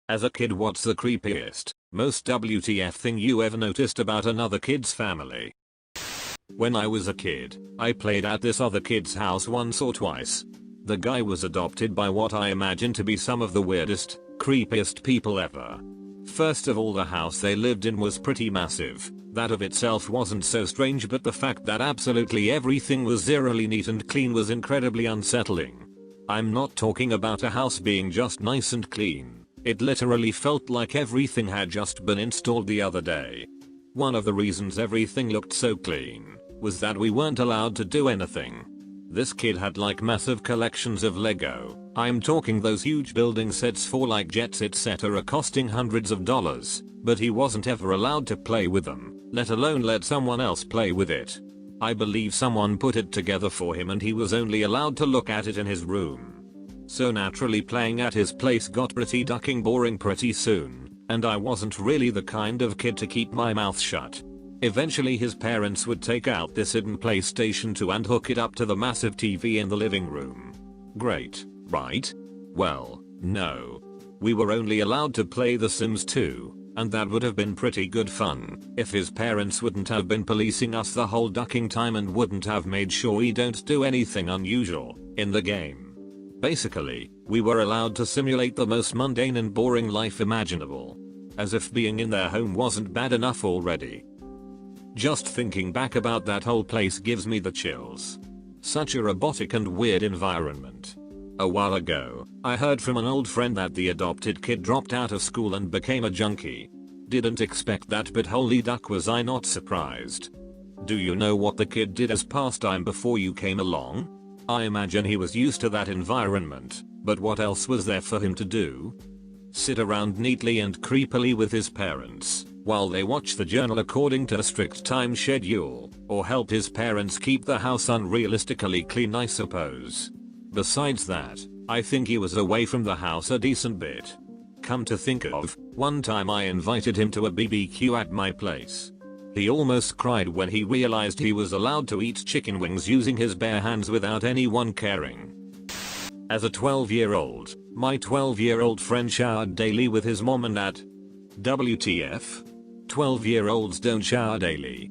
As a kid, what's the creepiest, most WTF thing you ever noticed about another kid's family? When I was a kid, I played at this other kid's house once or twice. The guy was adopted by what I imagine to be some of the weirdest, creepiest people ever. First of all, the house they lived in was pretty massive. That of itself wasn't so strange, but the fact that absolutely everything was eerily neat and clean was incredibly unsettling. I'm not talking about a house being just nice and clean. It literally felt like everything had just been installed the other day. One of the reasons everything looked so clean was that we weren't allowed to do anything. This kid had like massive collections of Lego. I'm talking those huge building sets for like jets etc. costing hundreds of dollars, but he wasn't ever allowed to play with them, let alone let someone else play with it. I believe someone put it together for him and he was only allowed to look at it in his room. So naturally playing at his place got pretty ducking boring pretty soon, and I wasn't really the kind of kid to keep my mouth shut. Eventually his parents would take out this hidden PlayStation 2 and hook it up to the massive TV in the living room. Great, right? Well, no. We were only allowed to play The Sims 2, and that would have been pretty good fun if his parents wouldn't have been policing us the whole ducking time and wouldn't have made sure we don't do anything unusual in the game. Basically, we were allowed to simulate the most mundane and boring life imaginable. As if being in their home wasn't bad enough already. Just thinking back about that whole place gives me the chills. Such a robotic and weird environment. A while ago, I heard from an old friend that the adopted kid dropped out of school and became a junkie. Didn't expect that, but holy duck was I not surprised. Do you know what the kid did as pastime before you came along? I imagine he was used to that environment, but what else was there for him to do? Sit around neatly and creepily with his parents while they watch the journal according to a strict time schedule, or help his parents keep the house unrealistically clean, I suppose. Besides that, I think he was away from the house a decent bit. Come to think of, one time I invited him to a BBQ at my place. He almost cried when he realized he was allowed to eat chicken wings using his bare hands without anyone caring. As a 12-year-old, my 12-year-old friend showered daily with his mom and dad. WTF? 12-year-olds don't shower daily.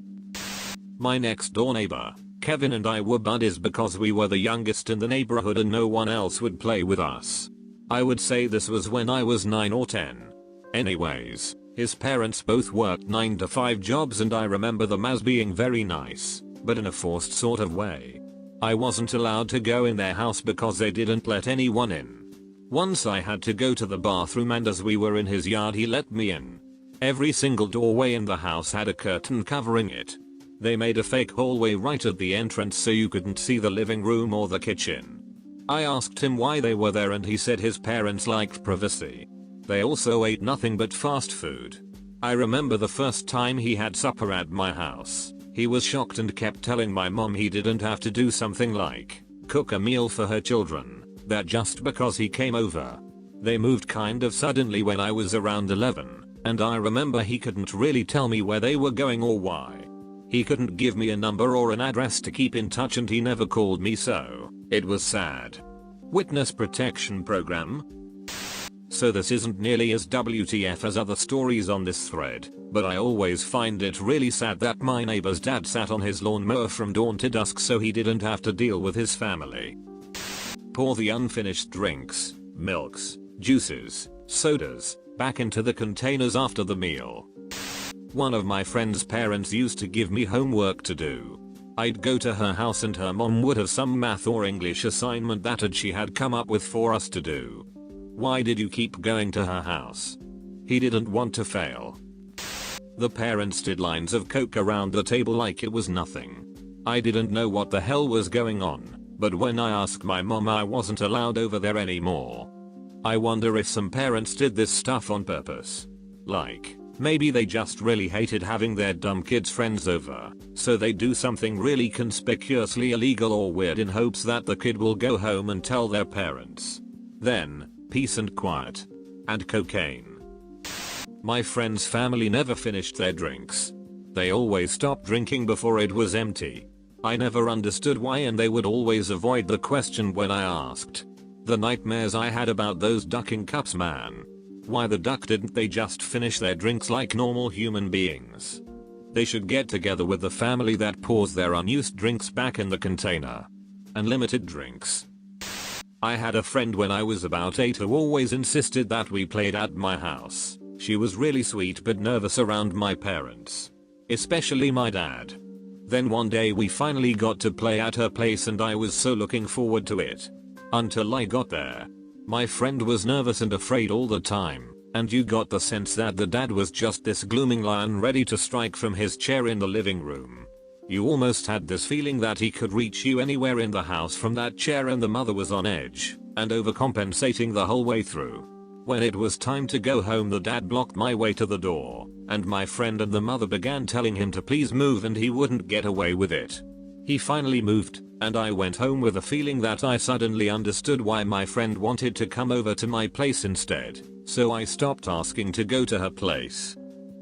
My next door neighbor, Kevin, and I were buddies because we were the youngest in the neighborhood and no one else would play with us. I would say this was when I was 9 or 10. Anyways, his parents both worked 9 to 5 jobs and I remember them as being very nice, but in a forced sort of way. I wasn't allowed to go in their house because they didn't let anyone in. Once I had to go to the bathroom and as we were in his yard he let me in. Every single doorway in the house had a curtain covering it. They made a fake hallway right at the entrance so you couldn't see the living room or the kitchen. I asked him why they were there and he said his parents liked privacy. They also ate nothing but fast food. I remember the first time he had supper at my house. He was shocked and kept telling my mom he didn't have to do something like cook a meal for her children, that just because he came over. They moved kind of suddenly when I was around 11, and I remember he couldn't really tell me where they were going or why. He couldn't give me a number or an address to keep in touch and he never called me, so it was sad. Witness protection program? So this isn't nearly as WTF as other stories on this thread, but I always find it really sad that my neighbor's dad sat on his lawnmower from dawn to dusk so he didn't have to deal with his family. Pour the unfinished drinks, milks, juices, sodas, back into the containers after the meal. One of my friend's parents used to give me homework to do. I'd go to her house and her mom would have some math or English assignment that she had come up with for us to do. Why did you keep going to her house? He didn't want to fail. The parents did lines of coke around the table like it was nothing. I didn't know what the hell was going on, but when I asked my mom I wasn't allowed over there anymore. I wonder if some parents did this stuff on purpose. Like, maybe they just really hated having their dumb kids' friends over, so they do something really conspicuously illegal or weird in hopes that the kid will go home and tell their parents. Then, peace and quiet. And cocaine. My friend's family never finished their drinks. They always stopped drinking before it was empty. I never understood why and they would always avoid the question when I asked. The nightmares I had about those ducking cups, man. Why the duck didn't they just finish their drinks like normal human beings? They should get together with the family that pours their unused drinks back in the container. Unlimited drinks. I had a friend when I was about 8 who always insisted that we played at my house. She was really sweet but nervous around my parents. Especially my dad. Then one day we finally got to play at her place and I was so looking forward to it. Until I got there. My friend was nervous and afraid all the time, and you got the sense that the dad was just this glooming lion ready to strike from his chair in the living room. You almost had this feeling that he could reach you anywhere in the house from that chair, and the mother was on edge and overcompensating the whole way through. When it was time to go home, the dad blocked my way to the door, and my friend and the mother began telling him to please move and he wouldn't get away with it. He finally moved, and I went home with a feeling that I suddenly understood why my friend wanted to come over to my place instead, so I stopped asking to go to her place.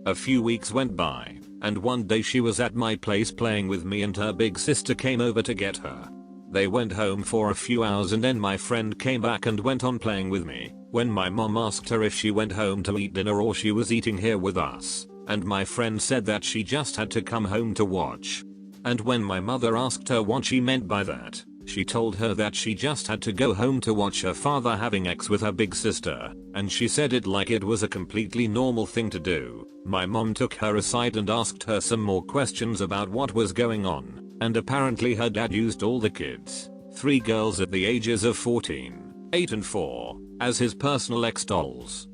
A few weeks went by, and one day she was at my place playing with me and her big sister came over to get her. They went home for a few hours and then my friend came back and went on playing with me. When my mom asked her if she went home to eat dinner or she was eating here with us, and my friend said that she just had to come home to watch. And when my mother asked her what she meant by that, she told her that she just had to go home to watch her father having sex with her big sister, and she said it like it was a completely normal thing to do. My mom took her aside and asked her some more questions about what was going on, and apparently her dad used all the kids, 3 girls at the ages of 14, 8 and 4, as his personal ex-dolls.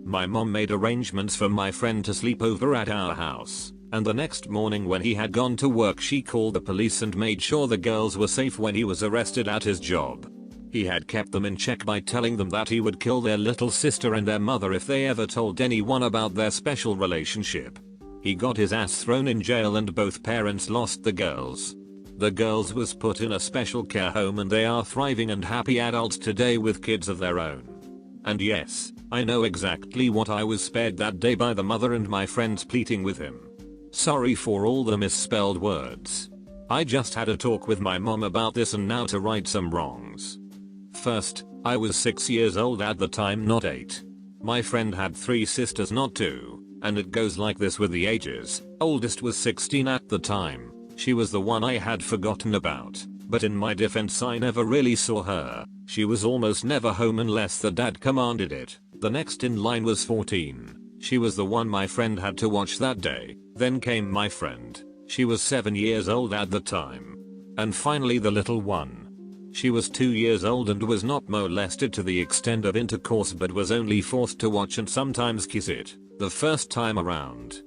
My mom made arrangements for my friend to sleep over at our house. And the next morning when he had gone to work, she called the police and made sure the girls were safe when he was arrested at his job. He had kept them in check by telling them that he would kill their little sister and their mother if they ever told anyone about their special relationship. He got his ass thrown in jail and both parents lost the girls. The girls was put in a special care home and they are thriving and happy adults today with kids of their own. And yes, I know exactly what I was spared that day by the mother and my friends pleading with him. Sorry for all the misspelled words. I just had a talk with my mom about this and now to right some wrongs. First, I was 6 years old at the time, not 8. My friend had 3 sisters, not 2, and it goes like this with the ages. Oldest was 16 at the time. She was the one I had forgotten about, but in my defense I never really saw her. She was almost never home unless the dad commanded it. The next in line was 14. She was the one my friend had to watch that day. Then came my friend. She was 7 years old at the time. And finally the little one. She was 2 years old and was not molested to the extent of intercourse but was only forced to watch and sometimes kiss it the first time around.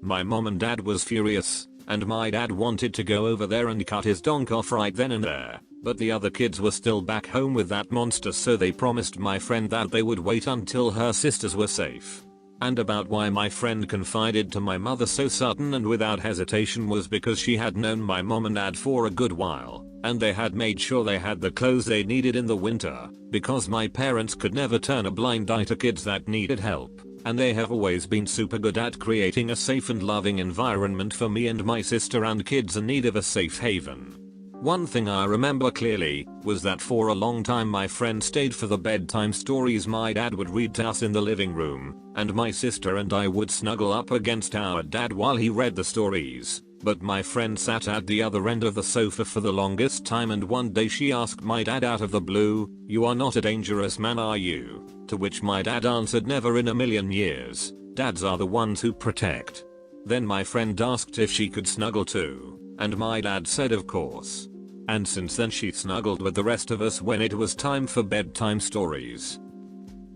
My mom and dad was furious, and my dad wanted to go over there and cut his donk off right then and there, but the other kids were still back home with that monster, so they promised my friend that they would wait until her sisters were safe. And about why my friend confided to my mother so sudden and without hesitation was because she had known my mom and dad for a good while, and they had made sure they had the clothes they needed in the winter, because my parents could never turn a blind eye to kids that needed help, and they have always been super good at creating a safe and loving environment for me and my sister and kids in need of a safe haven. One thing I remember clearly was that for a long time my friend stayed for the bedtime stories my dad would read to us in the living room, and my sister and I would snuggle up against our dad while he read the stories, but my friend sat at the other end of the sofa for the longest time, and one day she asked my dad out of the blue, "You are not a dangerous man, are you?" To which my dad answered, "Never in a million years, dads are the ones who protect." Then my friend asked if she could snuggle too, and my dad said of course. And since then she snuggled with the rest of us when it was time for bedtime stories.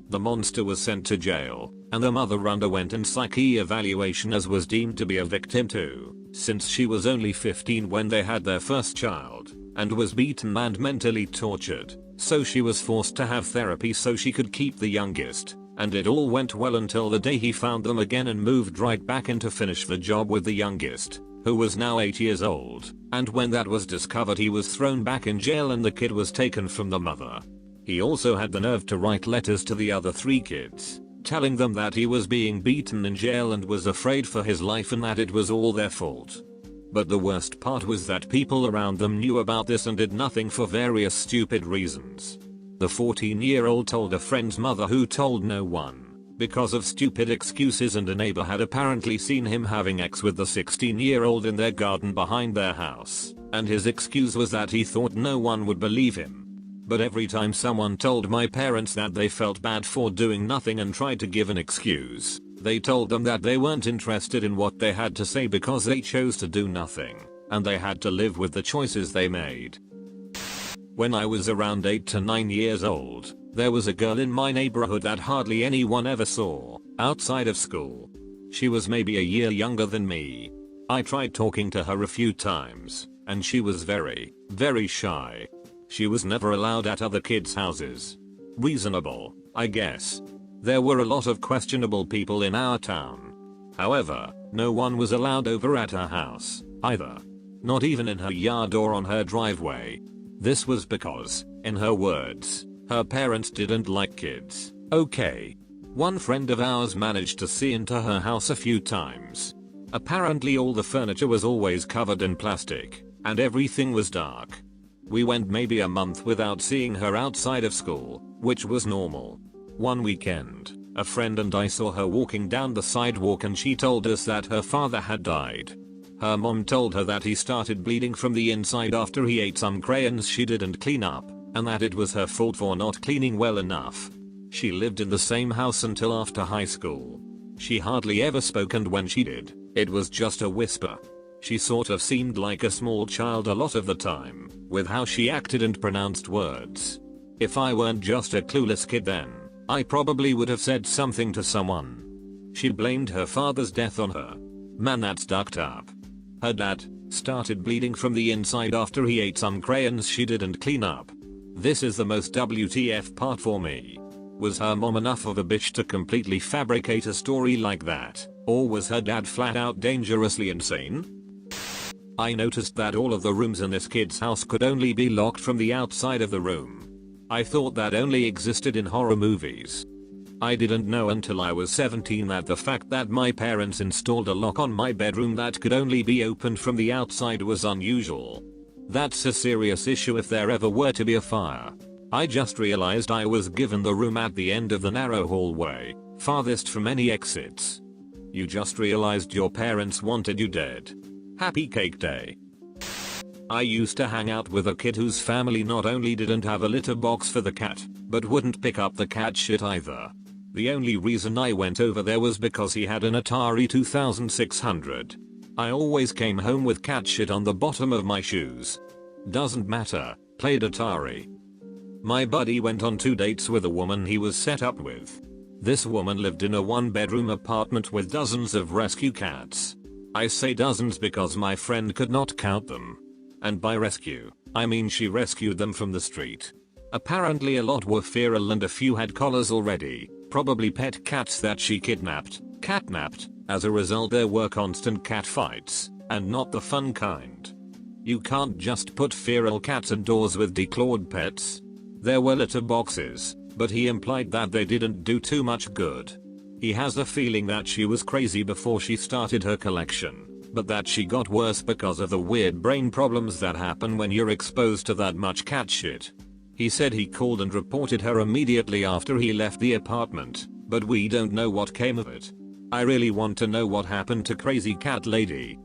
The monster was sent to jail, and the mother underwent an psyche evaluation as was deemed to be a victim too, since she was only 15 when they had their first child, and was beaten and mentally tortured, so she was forced to have therapy so she could keep the youngest, and it all went well until the day he found them again and moved right back in to finish the job with the youngest, who was now 8 years old, and when that was discovered he was thrown back in jail and the kid was taken from the mother. He also had the nerve to write letters to the other 3 kids, telling them that he was being beaten in jail and was afraid for his life and that it was all their fault. But the worst part was that people around them knew about this and did nothing for various stupid reasons. The 14-year-old told a friend's mother who told no one because of stupid excuses, and a neighbor had apparently seen him having sex with the 16-year-old in their garden behind their house, and his excuse was that he thought no one would believe him. But every time someone told my parents that they felt bad for doing nothing and tried to give an excuse, they told them that they weren't interested in what they had to say because they chose to do nothing, and they had to live with the choices they made. When I was around 8 to 9 years old, there was a girl in my neighborhood that hardly anyone ever saw outside of school. She was maybe a year younger than me. I tried talking to her a few times, and she was very, very shy. She was never allowed at other kids' houses. Reasonable, I guess. There were a lot of questionable people in our town. However, no one was allowed over at her house, either. Not even in her yard or on her driveway. This was because, in her words, her parents didn't like kids. Okay. One friend of ours managed to see into her house a few times. Apparently all the furniture was always covered in plastic, and everything was dark. We went maybe a month without seeing her outside of school, which was normal. One weekend, a friend and I saw her walking down the sidewalk, and she told us that her father had died. Her mom told her that he started bleeding from the inside after he ate some crayons she didn't clean up, and that it was her fault for not cleaning well enough. She lived in the same house until after high school. She hardly ever spoke, and when she did, it was just a whisper. She sort of seemed like a small child a lot of the time, with how she acted and pronounced words. If I weren't just a clueless kid then, I probably would have said something to someone. She blamed her father's death on her. Man, that's ducked up. Her dad started bleeding from the inside after he ate some crayons she didn't clean up. This is the most WTF part for me. Was her mom enough of a bitch to completely fabricate a story like that, or was her dad flat out dangerously insane? I noticed that all of the rooms in this kid's house could only be locked from the outside of the room. I thought that only existed in horror movies. I didn't know until I was 17 that the fact that my parents installed a lock on my bedroom that could only be opened from the outside was unusual. That's a serious issue if there ever were to be a fire. I just realized I was given the room at the end of the narrow hallway, farthest from any exits. You just realized your parents wanted you dead. Happy cake day. I used to hang out with a kid whose family not only didn't have a litter box for the cat, but wouldn't pick up the cat shit either. The only reason I went over there was because he had an Atari 2600. I always came home with cat shit on the bottom of my shoes. Doesn't matter, played Atari. My buddy went on 2 dates with a woman he was set up with. This woman lived in a 1-bedroom apartment with dozens of rescue cats. I say dozens because my friend could not count them. And by rescue, I mean she rescued them from the street. Apparently a lot were feral and a few had collars already, probably pet cats that she catnapped. As a result there were constant cat fights, and not the fun kind. You can't just put feral cats indoors with declawed pets. There were litter boxes, but he implied that they didn't do too much good. He has a feeling that she was crazy before she started her collection, but that she got worse because of the weird brain problems that happen when you're exposed to that much cat shit. He said he called and reported her immediately after he left the apartment, but we don't know what came of it. I really want to know what happened to Crazy Cat Lady.